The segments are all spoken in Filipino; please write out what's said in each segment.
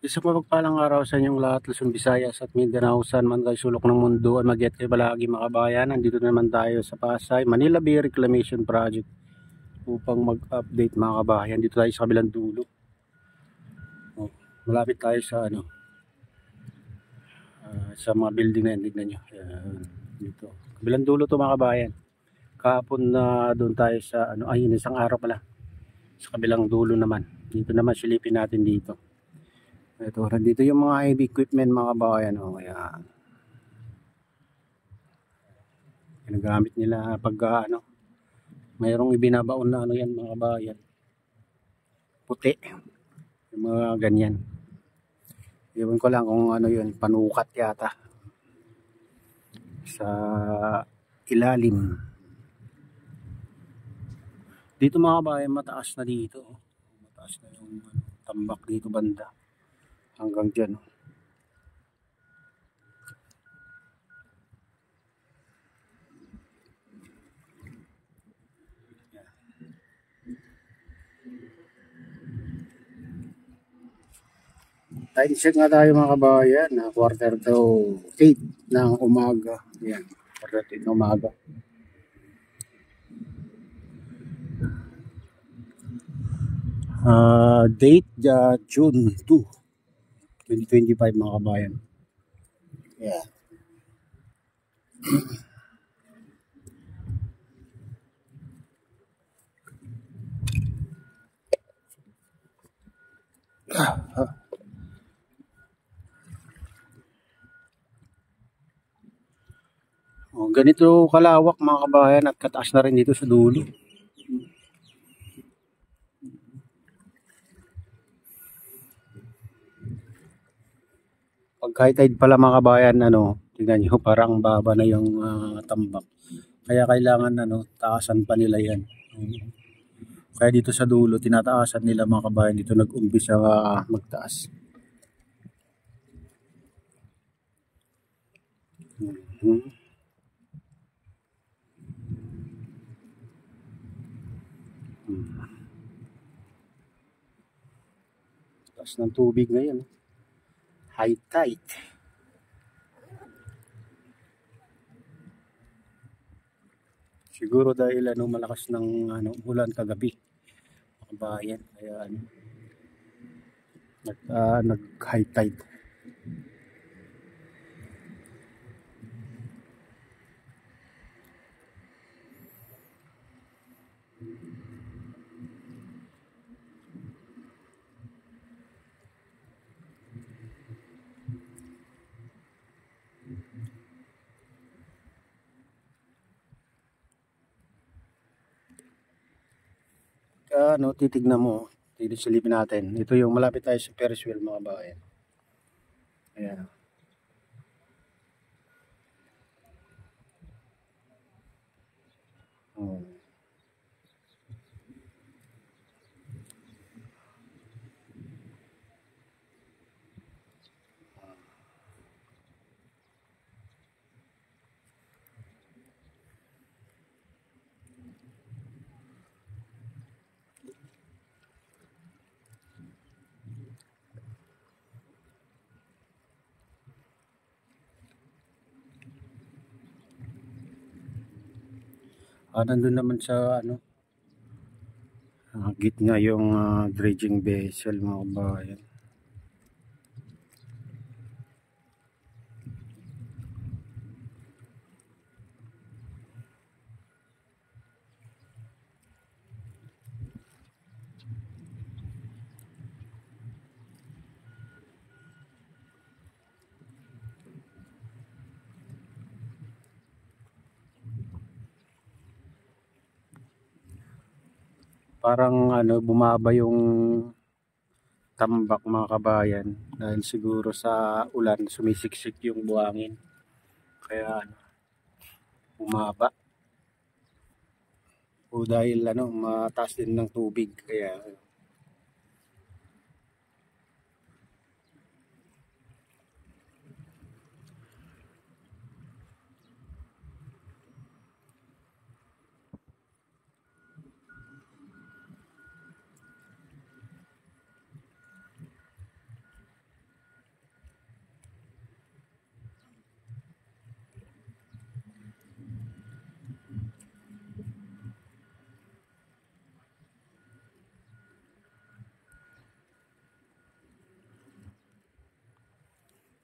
Isang mapagpalang araw sa inyong lahat, Luzon, Visayas at Mindanao, saan man kayo sulok ng mundo ay mag-get kayo balagi mga kabayan. Nandito naman tayo sa Pasay, Manila Bay Reclamation Project upang mag-update mga kabayan. Dito tayo sa kabilang dulo. Malapit tayo sa sa mga building na yan, tignan nyo. Dito. Kabilang dulo to mga kabayan. Kahapon na doon tayo sa isang araw pala. Sa kabilang dulo naman. Dito naman silipin natin dito. Ito, nandito yung mga heavy equipment mga kabayan. Ayan. Ginagamit nila pag mayroong ibinabaon na yan mga kabayan. Puti. Yung mga ganyan. Iwan ko lang kung yun, panukat yata. Sa ilalim. Dito mga kabayan, mataas na dito. Mataas na yung tambak dito banda. Hanggang dyan. Time check nga tayo mga kabayan. 7:45 ng umaga. Yan. 7:45 ng umaga. Date June 2, 2025 mga kabayan. Yeah. Ganito kalawak mga kabayan at kataas na rin dito sa dulo. Pag high tide pala mga kabayan, tingnan nyo, parang baba na yung tambak. Kaya kailangan taasan pa nila yan. Kaya dito sa dulo, tinataasan nila mga kabayan. Dito nag-umpisa magtaas. Taas ng tubig na yan. High tide. Siguro dahil malakas ng ulan kagabi. Mga kabayan. Kaya nag-high tide. Titignan mo, silipin natin. Ito yung malapit tayo sa Ferris wheel mga kabayan. Ayan. Nandun naman sa gitna yung dredging vessel mga kabayan. Parang bumaba yung tambak mga kabayan dahil siguro sa ulan sumisiksik yung buhangin. Kaya bumaba. O dahil mataas din ng tubig kaya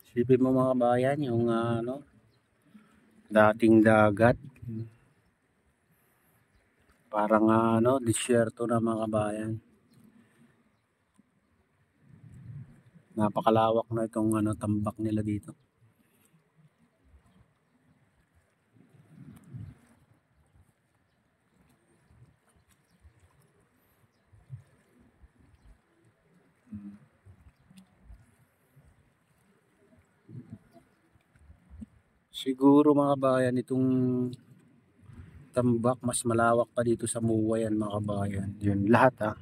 Isipin mo mga bayan, yung dating dagat. Parang disyerto na mga bayan. Napakalawak na itong tambak nila dito. Siguro mga bayan, itong tambak mas malawak pa dito sa MUA yan mga bayan. Yun lahat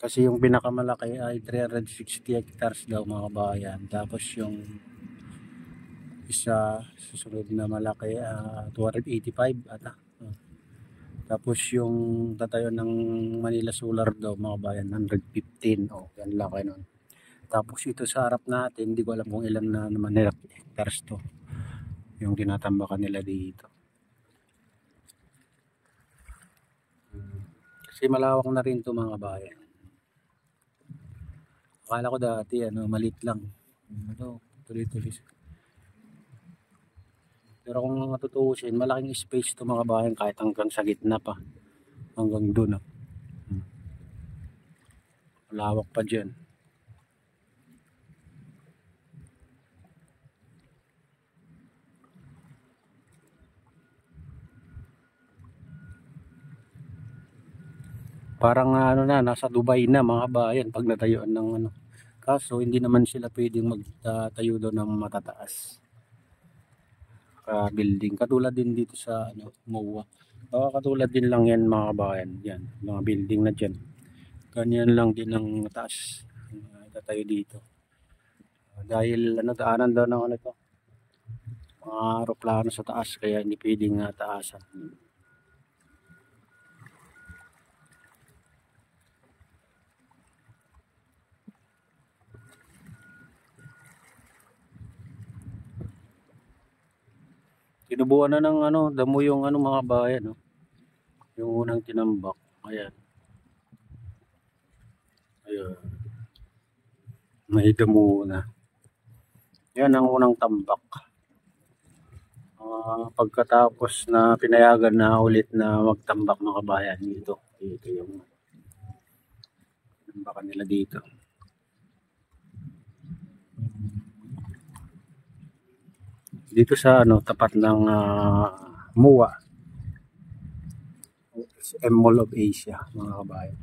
Kasi yung pinakamalaki ay 360 hectares daw mga bayan. Tapos yung isa susunod na malaki 285 ata. Tapos yung tatayo ng Manila Solar daw mga bayan 115. Yan laki nun. Tapos ito sa harap natin, hindi ko alam kung ilan na naman hectares to. Yung tinatambakan nila dito. Kasi malawak na rin to mga bayan. Akala ko dati maliit lang. Tuloy-tuloy. Pero kung matutuusin, malaking space to mga bayan kahit hanggang sa gitna pa. Hanggang doon. Malawak pa dyan. Parang nasa Dubai na mga bayan pag natayuan ng Kaso hindi naman sila pwedeng magtayo doon ng matataas. Building. Katulad din dito sa MOA. Katulad din lang yan mga bayan. Yan, mga building na dyan. Ganyan lang din ang taas. Tatayo dito. Dahil daanan daw ng to. Mga aeroplano sa taas kaya hindi pwedeng taasan. Tinubuan na ng damo yung mga bayan, yung unang tinambak. Ayan. Ayun. May damo na. Yan ang unang tambak. Pagkatapos na pinayagan na ulit na magtambak mga bayan dito. Ito yung tambakan nila dito. Dito sa tapat ng MUA. Mall of Asia mga kabayan.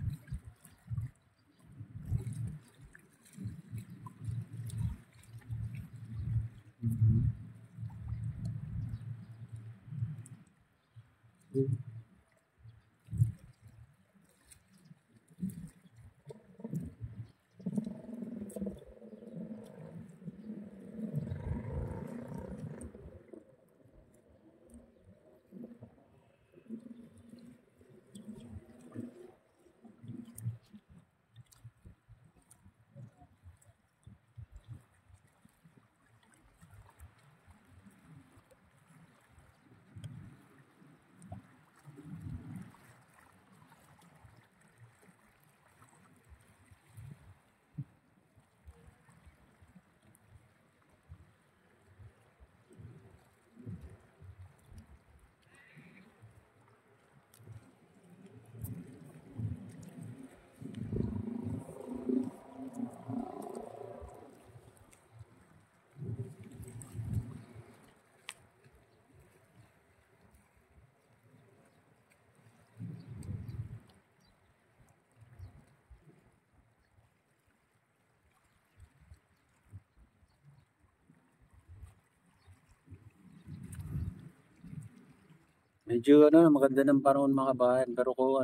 Medyo maganda ng panahon mga kabayan, pero kung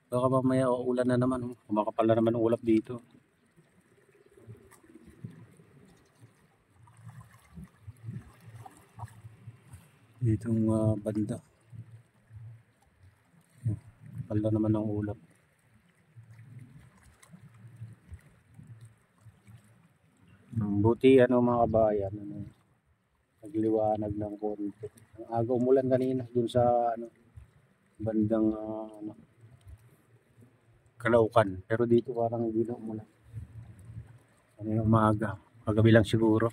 baka mamaya uulan na naman. Kumakapal na naman ang ulap dito. Ditong banda. Kapal na naman ang ulap. Buti mga kabayan, nagliwanag ng konti. Ang aga umulan kanina dun sa bandang Calaucan, pero dito parang hindi na umulan. Ano umaga, kagabi lang siguro.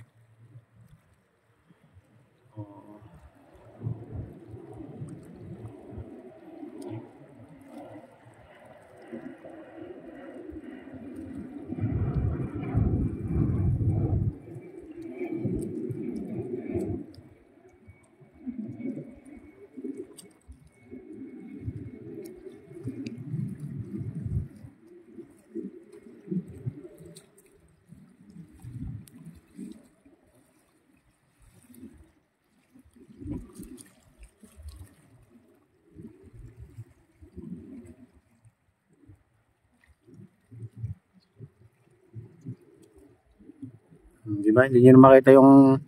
Di ba? Hindi nyo na makita yung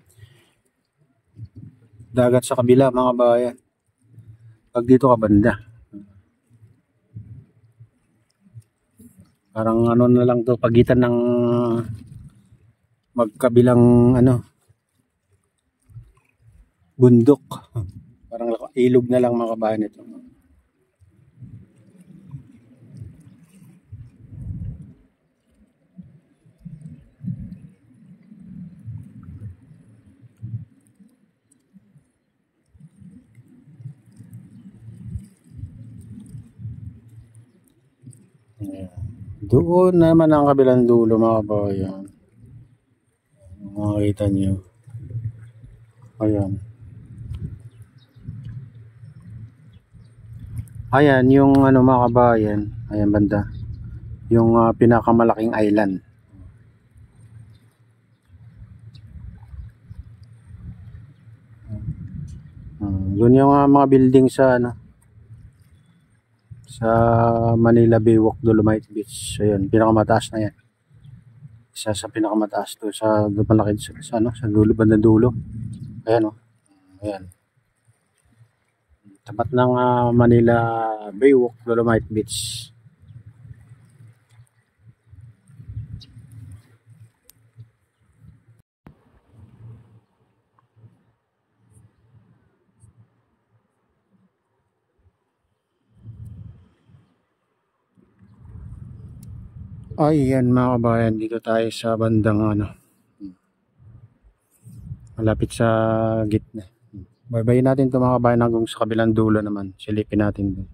dagat sa kabila, mga bayan. Pag dito ka banda. Parang ano na lang to, pagitan ng magkabilang bundok. Parang ilog na lang, mga kabayan ito. Doon naman ang kabilang dulo, mga kabayan. Makikita nyo. Ayan. Ayan yung mga kabayan. Ayan banda. Yung pinakamalaking island. Doon yung mga building sa sa Manila Baywalk Dolomite Beach. Ayan, pinakamataas na yan. Isa sa pinakamataas to sa malaki sa dulo, bandang dulo. Ayan Ayan. Tapat ng Manila Baywalk Dolomite Beach. Ayan, mga kabayan, dito tayo sa bandang malapit sa gitna. Baybayin natin ito, mga kabayan, hanggang sa kabilang dulo naman. Silipin natin doon.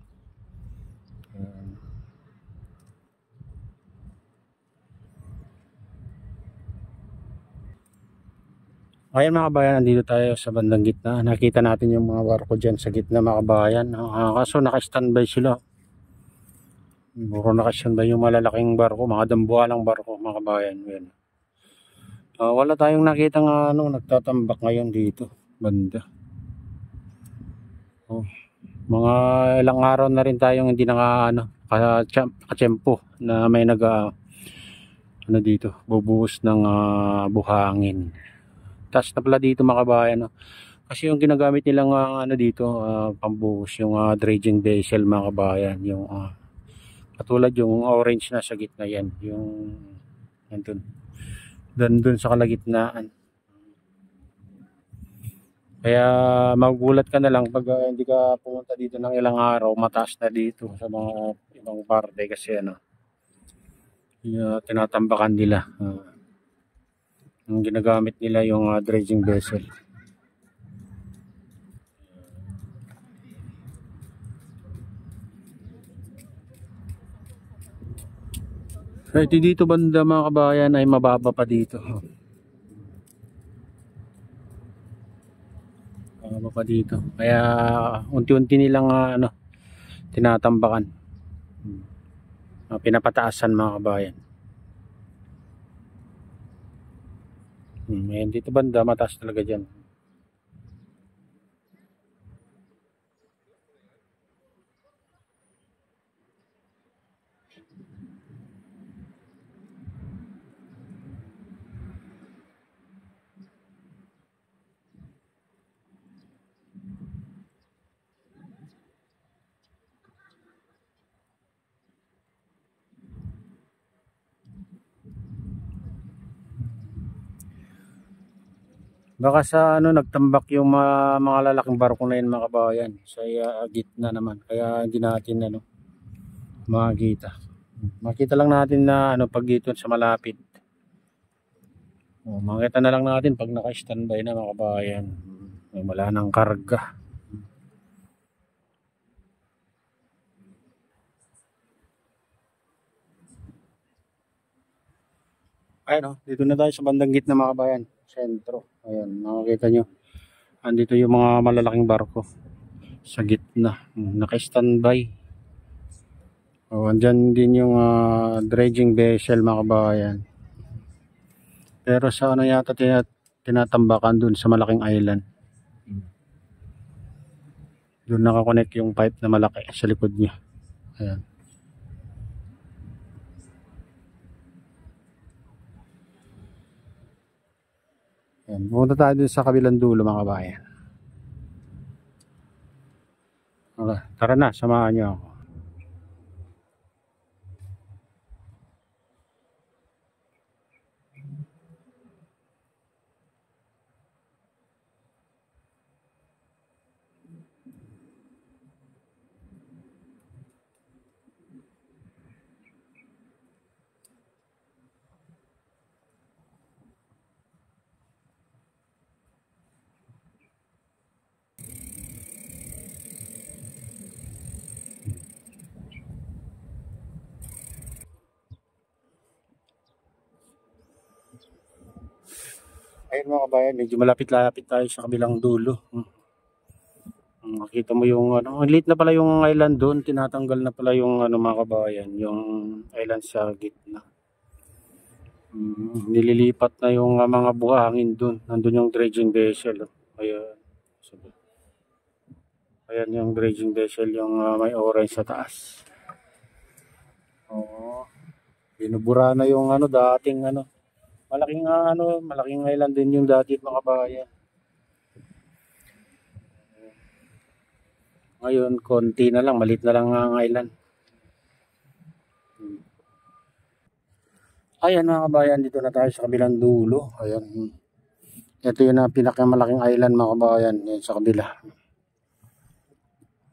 Ayan, mga kabayan, nandito tayo sa bandang gitna. Nakita natin yung mga barko dyan sa gitna, mga kabayan. Kaso naka-standby sila. Puro naka-standby yung malalaking barko, mga dambuhalang barko, mga kabayan. Wala tayong nakita nagtatambak ngayon dito, banda. Mga ilang araw na rin tayong hindi katsempo na may dito, bubuhos ng buhangin. Taas na pala dito, mga kabayan. Kasi yung ginagamit nilang dito, pambuhos, yung dredging vessel, mga kabayan. Yung katulad yung orange na sa gitna yan. Yung doon sa kalagitnaan. Kaya magugulat ka na lang pag hindi ka pumunta dito ng ilang araw, mataas na dito sa mga ibang parte kasi tinatambakan nila. Ang ginagamit nila yung dredging vessel. Kahit dito banda, mga kabayan, ay mababa pa dito. Mababa pa dito. Kaya unti-unti nilang tinatambakan. Pinapataasan, mga kabayan. Ayan, dito banda, mataas talaga dyan. Baka sa nagtambak yung mga lalaking barko na yun, mga kabayan, sa gitna naman. Kaya hindi natin makita. Makita lang natin na pag dito sa malapit. Makita na lang natin pag naka-standby na mga kabayan. Wala nang karga. Ayan dito na tayo sa bandang gitna mga kabayan. Sentro. Ayan, makikita nyo. Andito yung mga malalaking barko. Sa gitna. Naka-standby. Andyan din yung dredging vessel mga kabayan. Pero sa ano yata tinatambakan dun sa malaking island. Doon nakakonect yung pipe na malaki sa likod niya. Ayan. Ayan. Pumunta tayo dun sa kabilang dulo mga kabayan. Okay. Tara na, samahan niyo ako. Ayun mga kabayan, medyo malapit-lapit tayo sa kabilang dulo. Makita mo yung ano, liit na pala yung island doon, tinatanggal na pala yung ano mga kabayan, yung island sa gitna. Nililipat na yung mga buhangin doon. Nandun yung dredging vessel. Ayan. Ayan yung dredging vessel, yung may orange sa taas. Oo. Binubura na yung ano dating ano. Malaking island din yung dati mga kabayan. Ngayon, konti na lang, maliit na lang ang island. Ayan mga kabayan, dito na tayo sa kabilang dulo. Ayan. Ito yung pinakamalaking island mga kabayan. Yan sa kabila.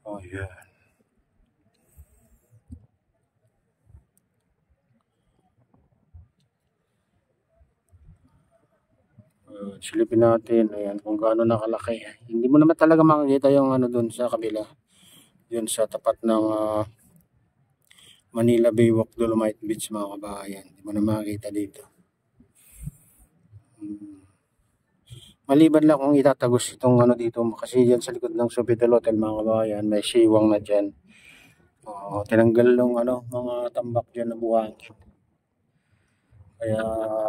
Ayan. Silipin natin. Ayan, kung gaano nakalaki. Hindi mo naman talaga makikita yung ano dun sa kabila. Yun sa tapat ng Manila Baywalk Dolomite Beach mga kabayan. Hindi mo na makikita dito. Maliban lang kung itatagos itong ano dito. Kasi dyan sa likod ng Sofitel Hotel mga kabayan. May siwang na dyan. Tinanggal ng ano, mga tambak dyan na buhangin. Kaya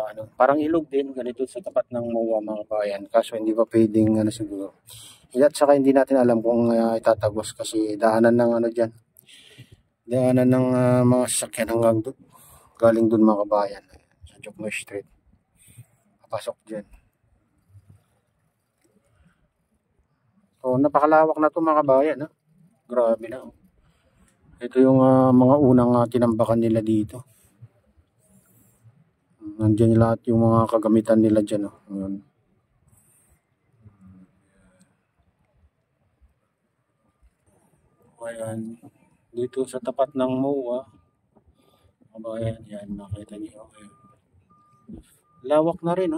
ano, parang ilog din ganito sa tapat ng MOA mga kabayan. Kaso hindi pa pwedeng ano siguro. At saka hindi natin alam kung itatagos kasi daanan ng ano diyan. Daanan ng mga sasakyan hanggang doon. Galing doon mga kabayan sa Jokno Street. Papasok diyan. So napakalawak na 'to mga kabayan, ha. Grabe na. Ito yung mga unang tinambakan nila dito. Nandiyan lahat yung mga kagamitan nila dyan. Ayan. Ayan. Dito sa tapat ng MOA. Ayan, yan. Nakita niyo. Ayan. Lawak na rin.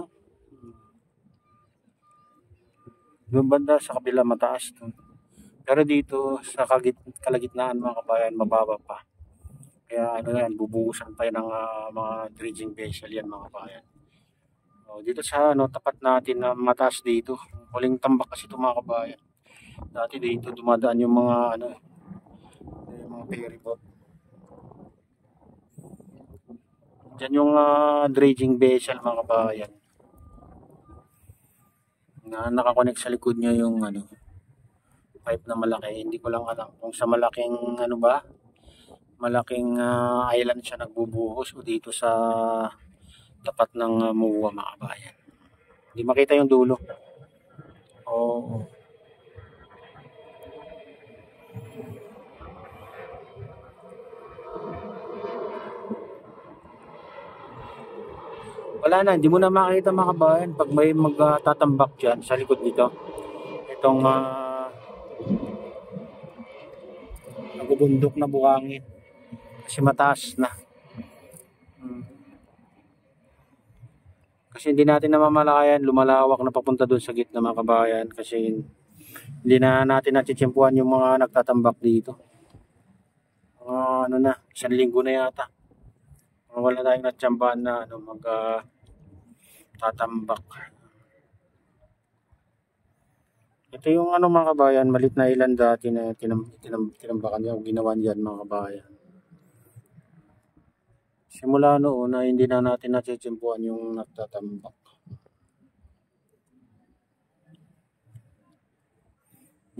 Doon banda sa kabila mataas. Pero dito sa kalagitnaan mga kabayan, mababa pa. Kaya ano yan, bubuhusan pa yan ng mga dredging vessel yan mga kabayan. Dito sa ano, tapat natin na mataas dito. Huling tambak kasi ito mga kabayan. Dati dito dumadaan yung mga ano, yung mga ferry boat. Diyan yung dredging vessel mga kabayan. Na nakakonect sa likod niya yung ano, pipe na malaki. Hindi ko lang alam kung sa malaking ano ba, malaking island siya nagbubuhos o dito sa tapat ng MOA mga kabayan. Hindi makita yung dulo. Oo. Wala na, hindi mo na makita mga kabayan pag may magtatambak dyan sa likod nito. Itong nagbubundok na buhangin. Kasi mataas na. Kasi hindi natin namamalayan, lumalawak na papunta doon sa gitna mga kabayan. Kasi hindi na natin natitsempuhan yung mga nagtatambak dito. Ano na, 1 linggo na yata. Wala tayong natsambahan na tatambak. Ito yung mga kabayan, malit na ilan dati na tinambakan niya o ginawa niyan mga kabayan. Simula noon na hindi na natin natitsempuhan yung nagtatambak.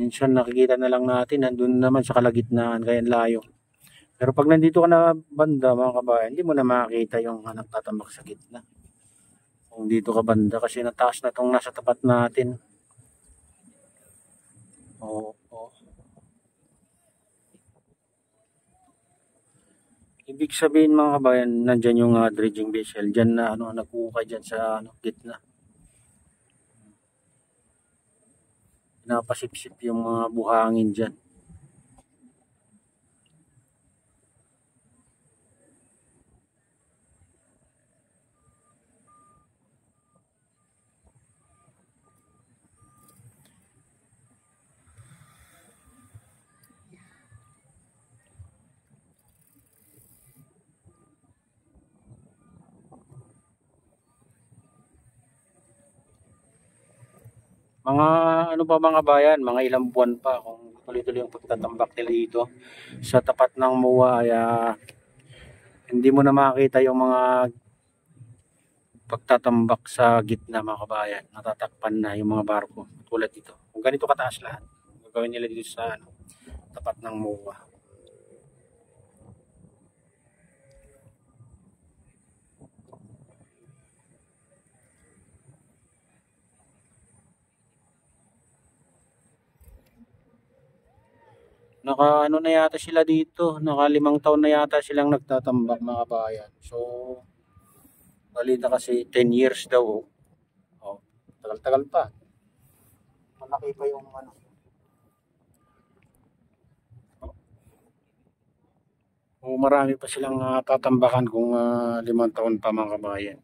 Minsan nakikita na lang natin, nandun naman sa kalagitnaan, kaya layo. Pero pag nandito ka na banda mga kabayan, hindi mo na makikita yung nagtatambak sa gitna. Kung dito ka banda, kasi nataas na itong nasa tapat natin. Oo. Ibig sabihin mga kabayan, nandyan yung dredging vessel. Dyan na nagkukay dyan sa gitna. Pinapasipsip yung mga buhangin dyan. Mga pa mga bayan, mga ilang buwan pa kung tuloy-tuloy yung pagtatambak nila dito sa tapat ng MOA ay hindi mo na makita yung mga pagtatambak sa gitna mga kabayan. Natatakpan na yung mga barko tulad dito. Kung ganito kataas lahat, gagawin nila dito sa tapat ng MOA. Naka na yata sila dito, naka 5 taon na yata silang nagtatambak mga kabayan. So balita kasi 10 years daw. Tagal-tagal pa. Malaki pa yung marami pa silang tatambakan kung 5 taon pa mga kabayan.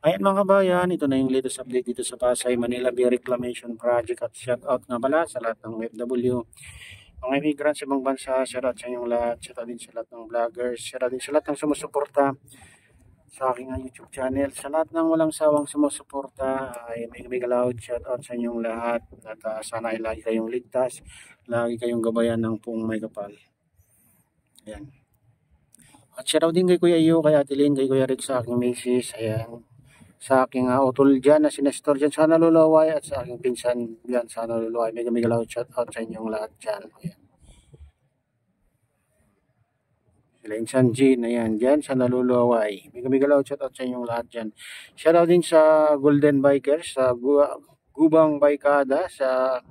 Ayan mga kabayan, ito na yung latest update dito sa Pasay Manila Bay Reclamation Project at shout out nga pala sa lahat ng OFW, mga immigrants sa ibang bansa, shout out sa inyong lahat, shout out din sa lahat ng vloggers, shout out din sa lahat ng sumusuporta sa aking YouTube channel, sa lahat ng walang sawang sumusuporta ay may loud shout out sa inyong lahat at sana ay lagi kayong ligtas, lagi kayong gabayan ng Pong May Kapal. Ayan. At shout out din kay Kuya Iyo, kay Ate Lynn, kay Kuya Rick sa aking misis, ayan. Sa aking utol dyan na sinestor dyan sa Naluluway at sa aking pinsan dyan sa Naluluway. Mega loud shout out sa inyong lahat dyan. Ayan. Sila Insan Jean, ayan, dyan sa Naluluway. Mega loud shout out sa inyong lahat dyan. Shout out din sa Golden Bikers, sa Gubang Baykada, sa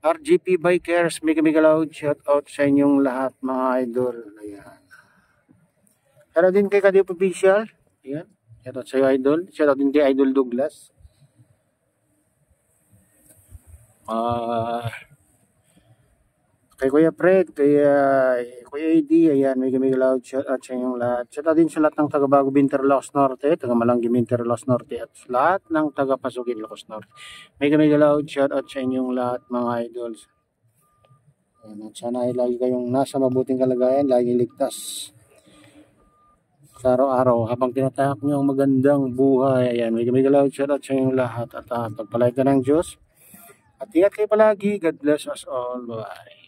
RGP Bikers. Mega loud shout out sa inyong lahat mga idol. Ayan. Shout out din kay Kadip Official. Ayan. Shout out sa iyo, idol. Shout out din kay Idol Douglas. Kay Kuya Fred, kay Kuya AD, ayan, may loud shout out sa inyong lahat. Shout out din sa lahat ng taga Bago Binterlocks Norte, taga Malanggi Binterlocks Norte, at sa lahat ng taga Pasukin Locos Norte. May loud shout out sa inyong lahat mga idols. Ayan, at sana ay lagi kayong nasa mabuting kalagayan, lagi ligtas sa araw-araw habang tinatahak nyo ang magandang buhay. Ayan, may loud shout out sa inyong lahat at pagpalay ka ng Diyos. At ingat kayo palagi. God bless us all. Bye.